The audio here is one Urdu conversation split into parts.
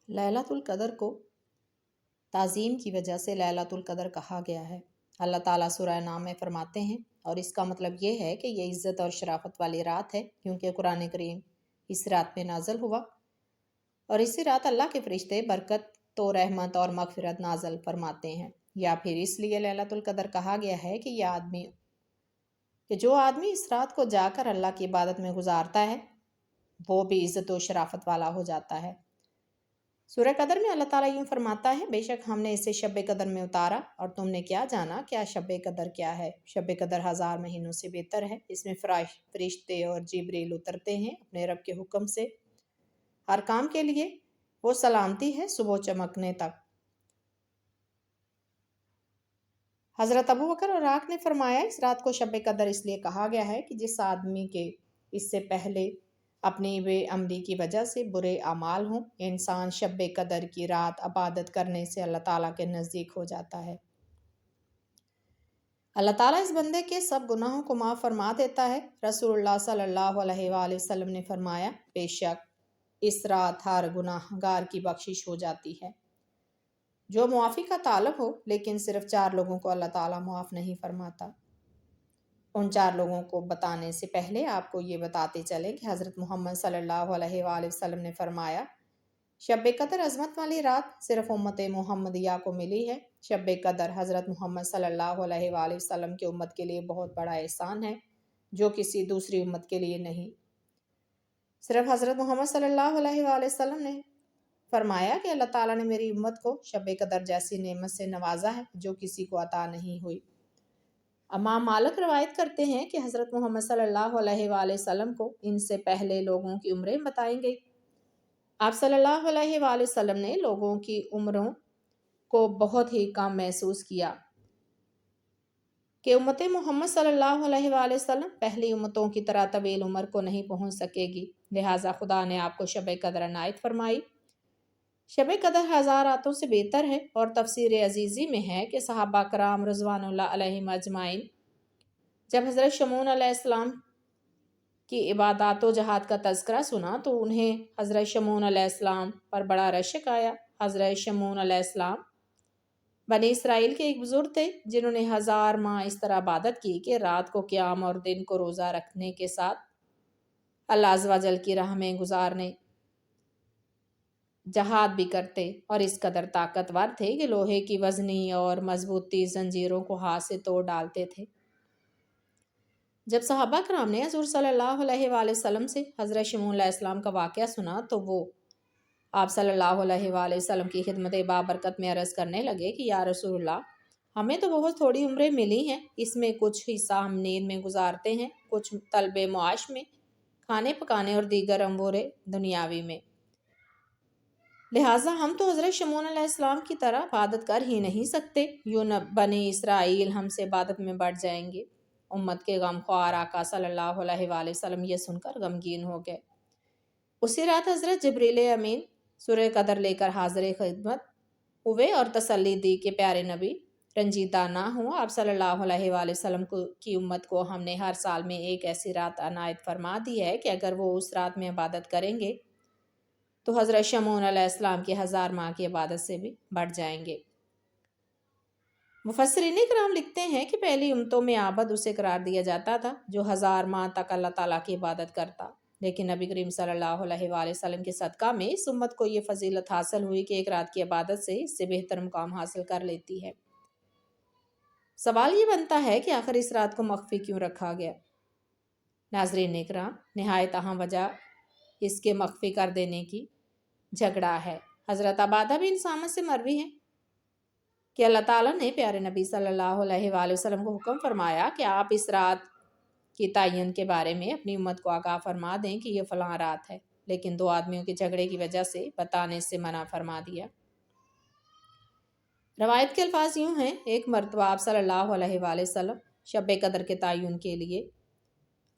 لیلۃ القدر کو تعظیم کی وجہ سے لیلۃ القدر کہا گیا ہے۔ اللہ تعالیٰ سورہ نام میں فرماتے ہیں، اور اس کا مطلب یہ ہے کہ یہ عزت اور شرافت والی رات ہے، کیونکہ قرآن کریم اس رات میں نازل ہوا، اور اسی رات اللہ کے فرشتے برکت و رحمت اور مغفرت نازل فرماتے ہیں۔ یا پھر اس لیے لیلۃ القدر کہا گیا ہے کہ جو آدمی اس رات کو جا کر اللہ کی عبادت میں گزارتا ہے وہ بھی عزت و شرافت والا ہو جاتا ہے۔ سورہ قدر میں اللہ تعالیٰ یوں فرماتا ہے، بے شک ہم نے اسے شب قدر میں اتارا، اور تم نے کیا جانا کیا شب قدر کیا ہے؟ شب قدر 1000 مہینوں سے بہتر ہے۔ اس میں فرشتے اور جبریل اترتے ہیں اپنے رب کے حکم سے ہر کام کے لیے، وہ سلامتی ہے صبح چمکنے تک۔ حضرت ابو بکر اور راق نے فرمایا، اس رات کو شب قدر اس لیے کہا گیا ہے کہ جس آدمی کے اس سے پہلے اپنی بے عملی کی وجہ سے برے اعمال ہوں، انسان شب قدر کی رات عبادت کرنے سے اللہ تعالیٰ کے نزدیک ہو جاتا ہے۔ اللہ تعالیٰ اس بندے کے سب گناہوں کو معاف فرما دیتا ہے۔ رسول اللہ صلی اللہ علیہ وآلہ وسلم نے فرمایا، بے شک اس رات ہر گناہ گار کی بخشش ہو جاتی ہے۔ جو معافی کا طالب ہو، لیکن صرف 4 لوگوں کو اللہ تعالیٰ معاف نہیں فرماتا۔ ان 4 لوگوں کو بتانے سے پہلے آپ کو یہ بتاتے چلیں کہ حضرت محمد صلی اللہ علیہ وآلہ وسلم نے فرمایا، شب قدر عظمت والی رات صرف امت محمدیہ کو ملی ہے۔ شب قدر حضرت محمد صلی اللہ علیہ وآلہ وسلم کی امت کے لیے بہت بڑا احسان ہے، جو کسی دوسری امت کے لیے نہیں۔ صرف حضرت محمد صلی اللہ علیہ وآلہ وسلم نے فرمایا کہ اللہ تعالیٰ نے میری امت کو شب قدر جیسی نعمت سے نوازا ہے جو کسی کو عطا نہیں ہوئی۔ امام مالک روایت کرتے ہیں کہ حضرت محمد صلی اللہ علیہ وآلہ وسلم کو ان سے پہلے لوگوں کی عمریں بتائی گئی۔ آپ صلی اللہ علیہ وآلہ وسلم نے لوگوں کی عمروں کو بہت ہی کم محسوس کیا کہ امت محمد صلی اللہ علیہ وآلہ وسلم پہلی امتوں کی طرح طویل عمر کو نہیں پہنچ سکے گی، لہٰذا خدا نے آپ کو شب قدر عنایت فرمائی۔ شب قدر 1000 راتوں سے بہتر ہے، اور تفسیر عزیزی میں ہے کہ صحابہ کرام رضوان اللہ علیہم اجمعین جب حضرت شمعون علیہ السلام کی عبادات و جہاد کا تذکرہ سنا تو انہیں حضرت شمعون علیہ السلام پر بڑا رشک آیا۔ حضرت شمعون علیہ السلام بنی اسرائیل کے ایک بزرگ تھے جنہوں نے 1000 ماہ اس طرح عبادت کی کہ رات کو قیام اور دن کو روزہ رکھنے کے ساتھ اللہ عز و جل کی راہ میں گزارنے جہاد بھی کرتے، اور اس قدر طاقتور تھے کہ لوہے کی وزنی اور مضبوطی زنجیروں کو ہاتھ سے توڑ ڈالتے تھے۔ جب صحابہ کرام نے حضور صلی اللہ علیہ وآلہ وسلم سے حضرت شمعون علیہ السلام کا واقعہ سنا تو وہ آپ صلی اللہ علیہ وآلہ وسلم کی خدمت بابرکت میں عرض کرنے لگے کہ یا رسول اللہ، ہمیں تو بہت تھوڑی عمریں ملی ہیں، اس میں کچھ حصہ ہم نیند میں گزارتے ہیں، کچھ طلب معاش میں، کھانے پکانے اور دیگر امور دنیاوی میں، لہٰذا ہم تو حضرت شمعون علیہ السلام کی طرح عبادت کر ہی نہیں سکتے، یوں بنی اسرائیل ہم سے عبادت میں بڑھ جائیں گے۔ امت کے غم خوار آقا صلی اللہ علیہ وآلہ وسلم یہ سن کر غمگین ہو گئے۔ اسی رات حضرت جبریل امین سورہ قدر لے کر حاضر خدمت ہوئے اور تسلی دی کہ پیارے نبی رنجیدہ نہ ہوں، آپ صلی اللہ علیہ وآلہ وسلم کی امت کو ہم نے ہر سال میں ایک ایسی رات عنایت فرما دی ہے کہ اگر وہ اس رات میں عبادت کریں گے تو حضرت شمعون علیہ السلام کی 1000 ماہ کی عبادت سے بھی بڑھ جائیں گے۔ مفسرین کرام لکھتے ہیں کہ پہلی امتوں میں عابد اسے قرار دیا جاتا تھا جو 1000 ماہ تک اللہ تعالیٰ کی عبادت کرتا، لیکن نبی کریم صلی اللہ علیہ وآلہ وسلم کے صدقہ میں اس امت کو یہ فضیلت حاصل ہوئی کہ ایک رات کی عبادت سے اس سے بہتر مقام حاصل کر لیتی ہے۔ سوال یہ بنتا ہے کہ آخر اس رات کو مخفی کیوں رکھا گیا؟ ناظرین اکرام، نہایت اہم وجہ اس کے مخفی کر دینے کی جھگڑا ہے۔ حضرت عبادہ بن صامت سے مروی ہے کہ اللہ تعالیٰ نے پیارے نبی صلی اللہ علیہ وآلہ وسلم کو حکم فرمایا کہ آپ اس رات کی تعین کے بارے میں اپنی امت کو آگاہ فرما دیں کہ یہ فلاں رات ہے، لیکن 2 آدمیوں کے جھگڑے کی وجہ سے بتانے سے منع فرما دیا۔ روایت کے الفاظ یوں ہیں، ایک مرتبہ آپ صلی اللہ علیہ وآلہ وسلم شب قدر کے تعین کے لیے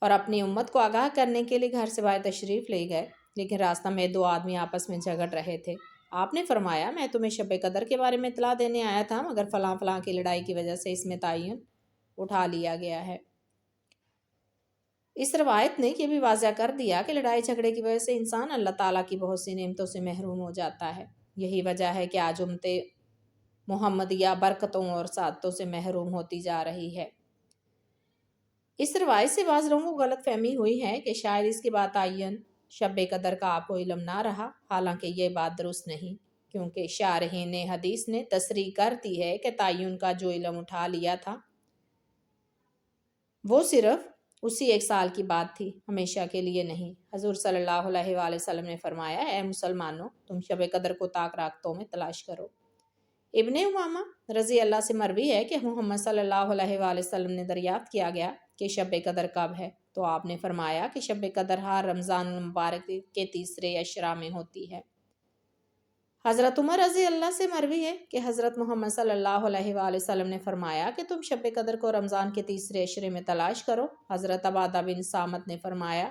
اور اپنی امت کو آگاہ کرنے کے لیے گھر سے باہر تشریف لے گئے، لیکن راستہ میں 2 آدمی آپس میں جھگڑ رہے تھے۔ آپ نے فرمایا، میں تمہیں شب قدر کے بارے میں اطلاع دینے آیا تھا، مگر فلاں فلاں کی لڑائی کی وجہ سے اس میں تعین اٹھا لیا گیا ہے۔ اس روایت نے یہ بھی واضح کر دیا کہ لڑائی جھگڑے کی وجہ سے انسان اللہ تعالیٰ کی بہت سی نعمتوں سے محروم ہو جاتا ہے۔ یہی وجہ ہے کہ آج امت محمدیہ برکتوں اور سعادتوں سے محروم ہوتی جا رہی ہے۔ اس روایت سے بعض لوگوں کو غلط فہمی ہوئی ہے کہ شاید اس کے بعد تعین شب قدر کا آپ کو علم نہ رہا، حالانکہ یہ بات درست نہیں، کیونکہ شارحین حدیث نے تصریح کر دی ہے کہ تعین کا جو علم اٹھا لیا تھا وہ صرف اسی ایک سال کی بات تھی، ہمیشہ کے لیے نہیں۔ حضور صلی اللہ علیہ وآلہ وسلم نے فرمایا، اے مسلمانوں، تم شب قدر کو طاق راکتوں میں تلاش کرو۔ ابن امامہ رضی اللہ سے مروی ہے کہ محمد صلی اللہ علیہ وآلہ وسلم نے دریافت کیا گیا کہ شب قدر کب ہے، تو آپ نے فرمایا کہ شب قدر ہر رمضان المبارک کے تیسرے عشرہ میں ہوتی ہے۔ حضرت عمر رضی اللہ سے مروی ہے کہ حضرت محمد صلی اللہ علیہ وآلہ وسلم نے فرمایا کہ تم شب قدر کو رمضان کے تیسرے عشرے میں تلاش کرو۔ حضرت عبادہ بن صامت نے فرمایا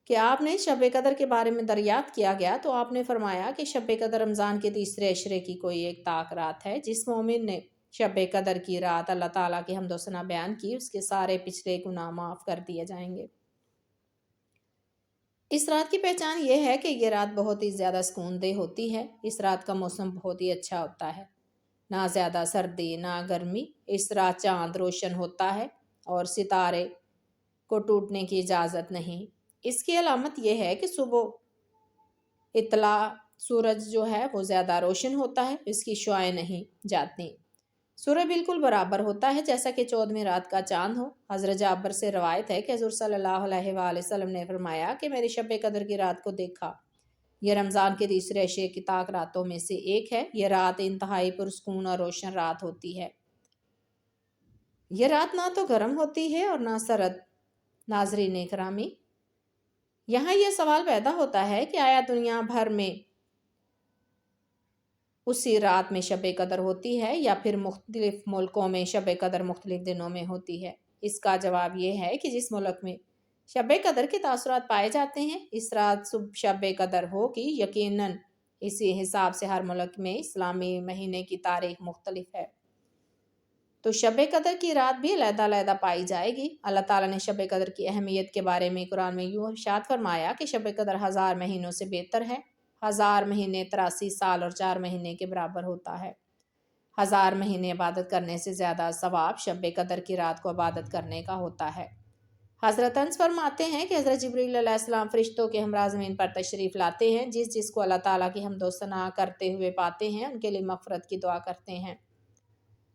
کہ آپ نے شب قدر کے بارے میں دریافت کیا گیا تو آپ نے فرمایا کہ شب قدر رمضان کے تیسرے عشرے کی کوئی ایک طاق رات ہے۔ جس مومن نے شب قدر کی رات اللہ تعالیٰ کی حمد و ثنا بیان کی، اس کے سارے پچھلے گناہ معاف کر دیے جائیں گے۔ اس رات کی پہچان یہ ہے کہ یہ رات بہت ہی زیادہ سکون دہ ہوتی ہے۔ اس رات کا موسم بہت ہی اچھا ہوتا ہے، نہ زیادہ سردی نہ گرمی۔ اس رات چاند روشن ہوتا ہے اور ستارے کو ٹوٹنے کی اجازت نہیں۔ اس کی علامت یہ ہے کہ صبح اطلاع سورج جو ہے وہ زیادہ روشن ہوتا ہے، اس کی شعاعیں نہیں جاتی۔ سورج بالکل برابر ہوتا ہے جیسا کہ 14ویں رات کا چاند ہو۔ حضرت جابر سے روایت ہے کہ حضور صلی اللہ علیہ وآلہ وسلم نے فرمایا کہ میں نے شب قدر کی رات کو دیکھا، یہ رمضان کے تیسرے عشرے کی طاق راتوں میں سے ایک ہے۔ یہ رات انتہائی پرسکون اور روشن رات ہوتی ہے۔ یہ رات نہ تو گرم ہوتی ہے اور نہ سرد۔ ناظرین اکرامی، یہاں یہ سوال پیدا ہوتا ہے کہ آیا دنیا بھر میں اسی رات میں شب قدر ہوتی ہے یا پھر مختلف ملکوں میں شب قدر مختلف دنوں میں ہوتی ہے؟ اس کا جواب یہ ہے کہ جس ملک میں شب قدر کے تاثرات پائے جاتے ہیں، اس رات شب قدر ہوگی۔ یقیناً اسی حساب سے ہر ملک میں اسلامی مہینے کی تاریخ مختلف ہے، تو شب قدر کی رات بھی علیحدہ علیحدہ پائی جائے گی۔ اللہ تعالیٰ نے شب قدر کی اہمیت کے بارے میں قرآن میں یوں ارشاد فرمایا کہ شب قدر 1000 مہینوں سے بہتر ہے۔ 1000 مہینے 83 سال اور 4 مہینے کے برابر ہوتا ہے۔ 1000 مہینے عبادت کرنے سے زیادہ ثواب شب قدر کی رات کو عبادت کرنے کا ہوتا ہے۔ حضرت انس فرماتے ہیں کہ حضرت جبریل علیہ السلام فرشتوں کے ہمراہ زمین پر تشریف لاتے ہیں، جس کو اللہ تعالیٰ کی حمد و ثنا کرتے ہوئے پاتے ہیں ان کے لیے مغفرت کی دعا کرتے ہیں۔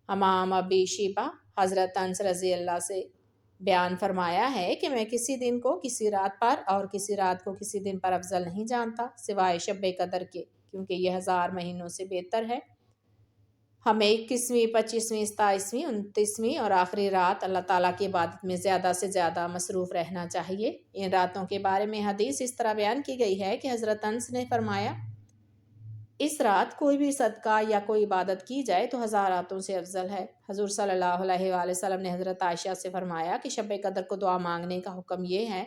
امام ابی شیبہ حضرت انس رضی اللہ سے بیان فرمایا ہے کہ میں کسی دن کو کسی رات پر اور کسی رات کو کسی دن پر افضل نہیں جانتا سوائے شب قدر کے، کیونکہ یہ 1000 مہینوں سے بہتر ہے۔ ہمیں 21ویں، 25ویں، 27ویں، 29ویں اور آخری رات اللہ تعالیٰ کی عبادت میں زیادہ سے زیادہ مصروف رہنا چاہیے۔ ان راتوں کے بارے میں حدیث اس طرح بیان کی گئی ہے کہ حضرت انس نے فرمایا، اس رات کوئی بھی صدقہ یا کوئی عبادت کی جائے تو 1000 راتوں سے افضل ہے۔ حضور صلی اللہ علیہ وآلہ وسلم نے حضرت عائشہ سے فرمایا کہ شب قدر کو دعا مانگنے کا حکم یہ ہے۔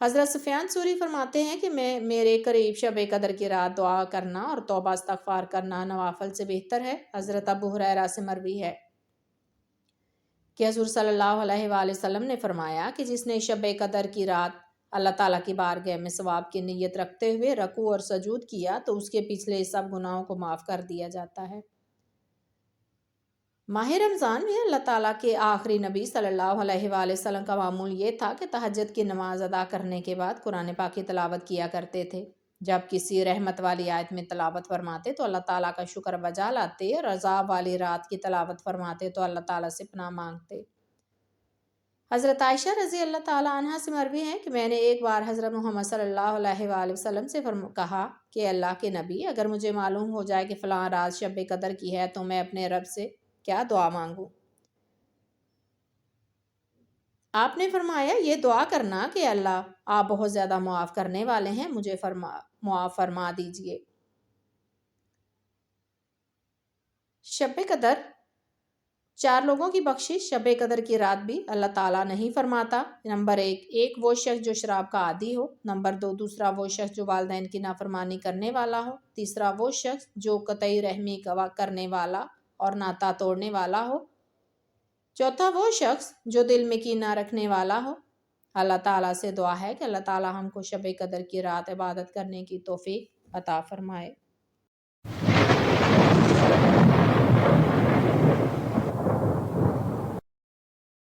حضرت سفیان ثوری فرماتے ہیں کہ میرے قریب شب قدر کی رات دعا کرنا اور توبہ استغفار کرنا نوافل سے بہتر ہے۔ حضرت ابو ہریرہ سے مروی ہے کہ حضور صلی اللہ علیہ وآلہ وسلم نے فرمایا کہ جس نے شب قدر کی رات اللہ تعالیٰ کی بارگاہ میں ثواب کی نیت رکھتے ہوئے رکوع اور سجود کیا تو اس کے پچھلے سب گناہوں کو معاف کر دیا جاتا ہے۔ ماہ رمضان میں اللہ تعالیٰ کے آخری نبی صلی اللہ علیہ وآلہ وسلم کا معمول یہ تھا کہ تہجد کی نماز ادا کرنے کے بعد قرآن پاک کی تلاوت کیا کرتے تھے۔ جب کسی رحمت والی آیت میں تلاوت فرماتے تو اللہ تعالیٰ کا شکر بجا لاتے، اور عذاب والی رات کی تلاوت فرماتے تو اللہ تعالیٰ سے پناہ مانگتے۔ حضرت عائشہ رضی اللہ تعالیٰ عنہا سے مروی ہے کہ میں نے ایک بار حضرت محمد صلی اللہ علیہ وآلہ وسلم سے کہا کہ اللہ کے نبی، اگر مجھے معلوم ہو جائے کہ فلاں رات شب قدر کی ہے تو میں اپنے رب سے کیا دعا مانگوں؟ آپ نے فرمایا، یہ دعا کرنا کہ اللہ آپ بہت زیادہ معاف کرنے والے ہیں، مجھے معاف فرما دیجئے۔ شب قدر 4 لوگوں کی بخشش شب قدر کی رات بھی اللہ تعالیٰ نہیں فرماتا۔ نمبر 1 وہ شخص جو شراب کا عادی ہو۔ نمبر 2 دوسرا وہ شخص جو والدین کی نافرمانی کرنے والا ہو۔ تیسرا وہ شخص جو قطعی رحمی کرنے والا اور ناتا توڑنے والا ہو۔ چوتھا وہ شخص جو دل میں کینہ رکھنے والا ہو۔ اللہ تعالیٰ سے دعا ہے کہ اللہ تعالیٰ ہم کو شب قدر کی رات عبادت کرنے کی توفیق عطا فرمائے۔